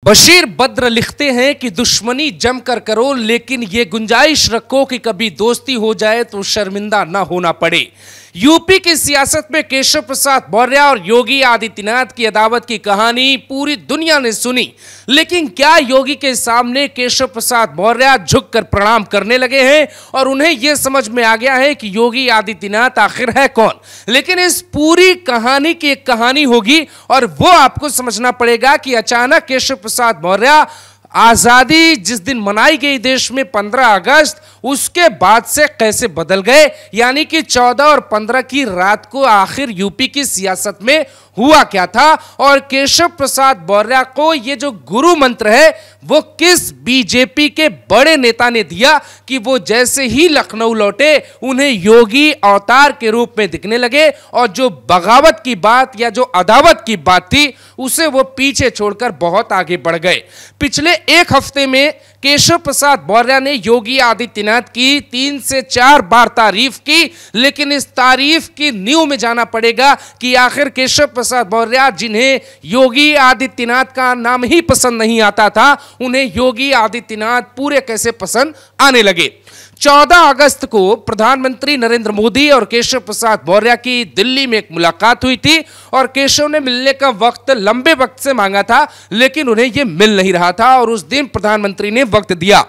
बशीर बद्र लिखते हैं कि दुश्मनी जमकर करो, लेकिन ये गुंजाइश रखो कि कभी दोस्ती हो जाए तो शर्मिंदा ना होना पड़े। यूपी की सियासत में केशव प्रसाद मौर्य और योगी आदित्यनाथ की अदावत की कहानी पूरी दुनिया ने सुनी, लेकिन क्या योगी के सामने केशव प्रसाद मौर्य झुककर प्रणाम करने लगे हैं और उन्हें यह समझ में आ गया है कि योगी आदित्यनाथ आखिर है कौन? लेकिन इस पूरी कहानी की एक कहानी होगी और वो आपको समझना पड़ेगा कि अचानक केशव प्रसाद मौर्य आजादी जिस दिन मनाई गई देश में 15 अगस्त, उसके बाद से कैसे बदल गए, यानी कि 14 और 15 की रात को आखिर यूपी की सियासत में हुआ क्या था और केशव प्रसाद मौर्य को यह जो गुरु मंत्र है वो किस बीजेपी के बड़े नेता ने दिया कि वो जैसे ही लखनऊ लौटे उन्हें योगी अवतार के रूप में दिखने लगे और जो बगावत की बात या जो अदावत की बात थी उसे वो पीछे छोड़कर बहुत आगे बढ़ गए। पिछले एक हफ्ते में केशव प्रसाद मौर्य ने योगी आदित्यनाथ की 3 से 4 बार तारीफ की, लेकिन इस तारीफ की नींव में जाना पड़ेगा कि आखिर केशव प्रसाद मौर्य जिन्हें योगी आदित्यनाथ का नाम ही पसंद नहीं आता था, उन्हें योगी आदित्यनाथ पूरे कैसे पसंद आने लगे। 14 अगस्त को प्रधानमंत्री नरेंद्र मोदी और केशव प्रसाद मौर्य की दिल्ली में एक मुलाकात हुई थी और केशव ने मिलने का वक्त लंबे वक्त से मांगा था, लेकिन उन्हें यह मिल नहीं रहा था और उस दिन प्रधानमंत्री ने वक्त दिया।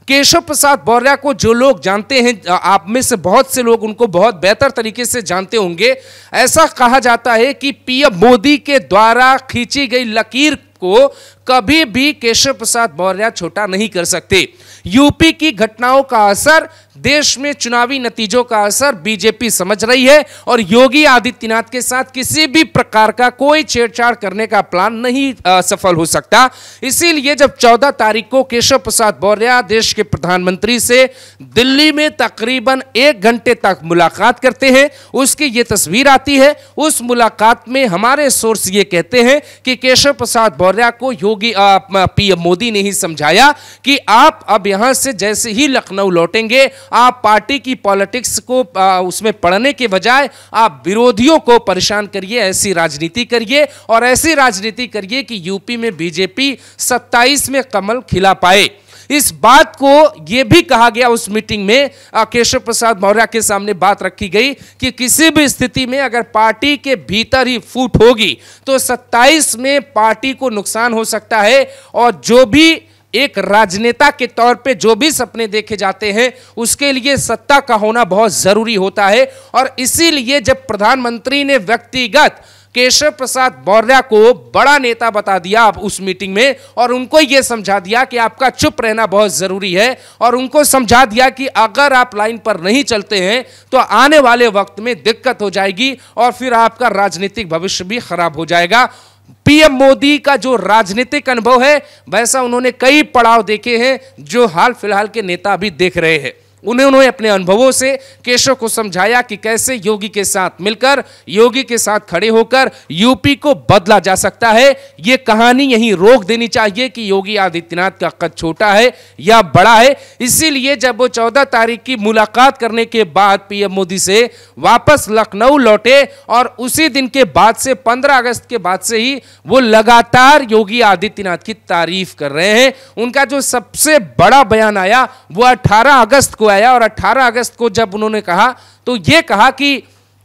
केशव प्रसाद मौर्य को जो लोग जानते हैं, आप में से बहुत से लोग उनको बहुत बेहतर तरीके से जानते होंगे। ऐसा कहा जाता है कि पीएम मोदी के द्वारा खींची गई लकीर को कभी भी केशव प्रसाद मौर्य छोटा नहीं कर सकते। यूपी की घटनाओं का असर, देश में चुनावी नतीजों का असर बीजेपी समझ रही है और योगी आदित्यनाथ के साथ किसी भी प्रकार का कोई छेड़छाड़ करने का प्लान नहीं सफल हो सकता। इसीलिए जब 14 तारीख को केशव प्रसाद मौर्य देश के प्रधानमंत्री से दिल्ली में तकरीबन 1 घंटे तक मुलाकात करते हैं, उसकी ये तस्वीर आती है। उस मुलाकात में हमारे सोर्स ये कहते हैं कि केशव प्रसाद मौर्य को योगी पीएम मोदी ने ही समझाया कि आप अब यहां से जैसे ही लखनऊ लौटेंगे, आप पार्टी की पॉलिटिक्स को उसमें पढ़ने के बजाय आप विरोधियों को परेशान करिए, ऐसी राजनीति करिए और ऐसी राजनीति करिए कि यूपी में बीजेपी 27 में कमल खिला पाए। इस बात को यह भी कहा गया उस मीटिंग में, केशव प्रसाद मौर्य के सामने बात रखी गई कि किसी भी स्थिति में अगर पार्टी के भीतर ही फूट होगी तो 27 में पार्टी को नुकसान हो सकता है और जो भी एक राजनेता के तौर पे जो भी सपने देखे जाते हैं उसके लिए सत्ता का होना बहुत जरूरी होता है। और इसीलिए जब प्रधानमंत्री ने व्यक्तिगत केशव प्रसाद मौर्य को बड़ा नेता बता दिया उस मीटिंग में और उनको यह समझा दिया कि आपका चुप रहना बहुत जरूरी है और उनको समझा दिया कि अगर आप लाइन पर नहीं चलते हैं तो आने वाले वक्त में दिक्कत हो जाएगी और फिर आपका राजनीतिक भविष्य भी खराब हो जाएगा। पीएम मोदी का जो राजनीतिक अनुभव है वैसा उन्होंने कई पड़ाव देखे हैं जो हाल फिलहाल के नेता अभी देख रहे हैं। उन्होंने अपने अनुभवों से केशव को समझाया कि कैसे योगी के साथ मिलकर, योगी के साथ खड़े होकर यूपी को बदला जा सकता है। यह कहानी यहीं रोक देनी चाहिए कि योगी आदित्यनाथ का कद छोटा है या बड़ा है। इसीलिए जब वो 14 तारीख की मुलाकात करने के बाद पीएम मोदी से वापस लखनऊ लौटे और उसी दिन के बाद से 15 अगस्त के बाद से ही वो लगातार योगी आदित्यनाथ की तारीफ कर रहे हैं। उनका जो सबसे बड़ा बयान आया वो 18 अगस्त को आया और 18 अगस्त को जब उन्होंने कहा तो यह कहा कि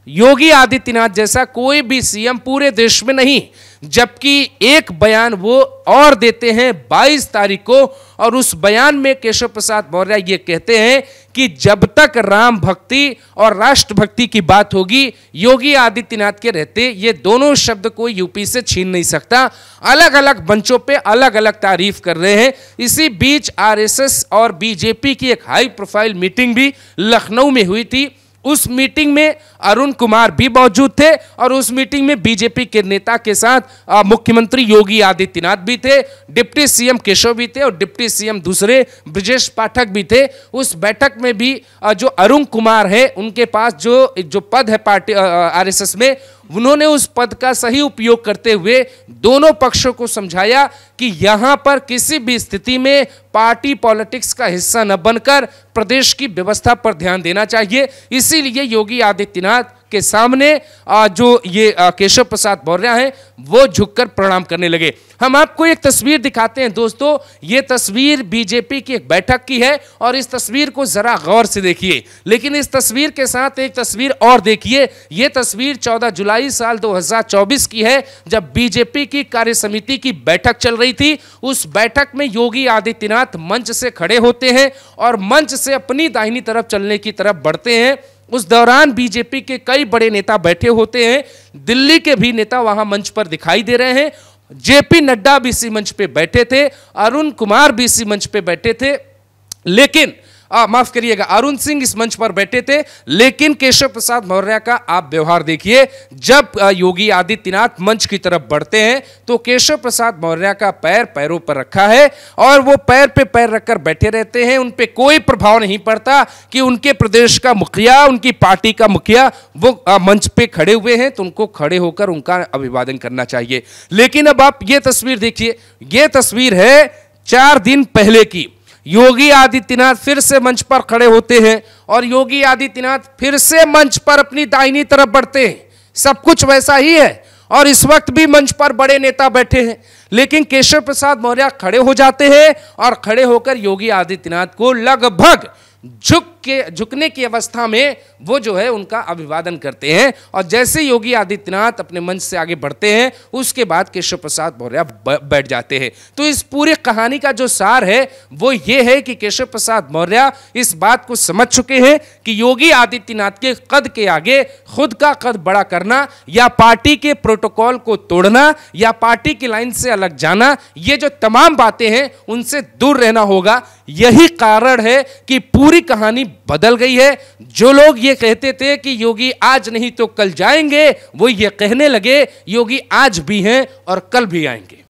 योगी आदित्यनाथ जैसा कोई भी सीएम पूरे देश में नहीं, जबकि एक बयान वो और देते हैं 22 तारीख को और उस बयान में केशव प्रसाद मौर्य ये कहते हैं कि जब तक राम भक्ति और राष्ट्र भक्ति की बात होगी, योगी आदित्यनाथ के रहते ये दोनों शब्द को यूपी से छीन नहीं सकता। अलग अलग मंचों पे अलग अलग तारीफ कर रहे हैं। इसी बीच आरएसएस और बीजेपी की एक हाई प्रोफाइल मीटिंग भी लखनऊ में हुई थी। उस मीटिंग में अरुण कुमार भी मौजूद थे और उस मीटिंग में बीजेपी के नेता के साथ मुख्यमंत्री योगी आदित्यनाथ भी थे, डिप्टी सीएम केशव भी थे और डिप्टी सीएम दूसरे ब्रजेश पाठक भी थे। उस बैठक में भी जो अरुण कुमार है उनके पास जो पद है पार्टी आरएसएस में, उन्होंने उस पद का सही उपयोग करते हुए दोनों पक्षों को समझाया कि यहां पर किसी भी स्थिति में पार्टी पॉलिटिक्स का हिस्सा न बनकर प्रदेश की व्यवस्था पर ध्यान देना चाहिए। इसीलिए योगी आदित्यनाथ के सामने जो ये केशव प्रसाद मौर्य हैं वो झुककर प्रणाम करने लगे। हम आपको एक तस्वीर दिखाते हैं दोस्तों, ये तस्वीर बीजेपी की एक बैठक की है और इस तस्वीर को जरा गौर से देखिए। लेकिन इस तस्वीर के साथ एक तस्वीर और देखिए, ये तस्वीर 14 जुलाई साल 2024 की है, जब बीजेपी की कार्य समिति की बैठक चल रही थी। उस बैठक में योगी आदित्यनाथ मंच से खड़े होते हैं और मंच से अपनी दाहिनी तरफ चलने की तरफ बढ़ते हैं। उस दौरान बीजेपी के कई बड़े नेता बैठे होते हैं, दिल्ली के भी नेता वहां मंच पर दिखाई दे रहे हैं। जेपी नड्डा भी इसी मंच पे बैठे थे, अरुण कुमार भी इसी मंच पे बैठे थे, लेकिन माफ करिएगा, अरुण सिंह इस मंच पर बैठे थे। लेकिन केशव प्रसाद मौर्य का आप व्यवहार देखिए, जब योगी आदित्यनाथ मंच की तरफ बढ़ते हैं तो केशव प्रसाद मौर्य का पैर पैरों पर रखा है और वो पैर पे पैर रखकर बैठे रहते हैं। उन पे कोई प्रभाव नहीं पड़ता कि उनके प्रदेश का मुखिया, उनकी पार्टी का मुखिया वो मंच पे खड़े हुए हैं तो उनको खड़े होकर उनका अभिवादन करना चाहिए। लेकिन अब आप ये तस्वीर देखिए, ये तस्वीर है 4 दिन पहले की। योगी आदित्यनाथ फिर से मंच पर खड़े होते हैं और योगी आदित्यनाथ फिर से मंच पर अपनी दाहिनी तरफ बढ़ते हैं। सब कुछ वैसा ही है और इस वक्त भी मंच पर बड़े नेता बैठे हैं, लेकिन केशव प्रसाद मौर्य खड़े हो जाते हैं और खड़े होकर योगी आदित्यनाथ को लगभग झुकने की अवस्था में वो जो है उनका अभिवादन करते हैं। और जैसे योगी आदित्यनाथ अपने मंच से आगे बढ़ते हैं उसके बाद केशव प्रसाद मौर्य बैठ जाते हैं। तो इस पूरी कहानी का जो सार है वो ये है कि केशव प्रसाद मौर्य इस बात को समझ चुके हैं कि योगी आदित्यनाथ के कद के आगे खुद का कद बड़ा करना या पार्टी के प्रोटोकॉल को तोड़ना या पार्टी की लाइन से अलग जाना, ये जो तमाम बातें हैं उनसे दूर रहना होगा। यही कारण है कि पूरी कहानी बदल गई है। जो लोग ये कहते थे कि योगी आज नहीं तो कल जाएंगे, वो ये कहने लगे योगी आज भी हैं और कल भी आएंगे।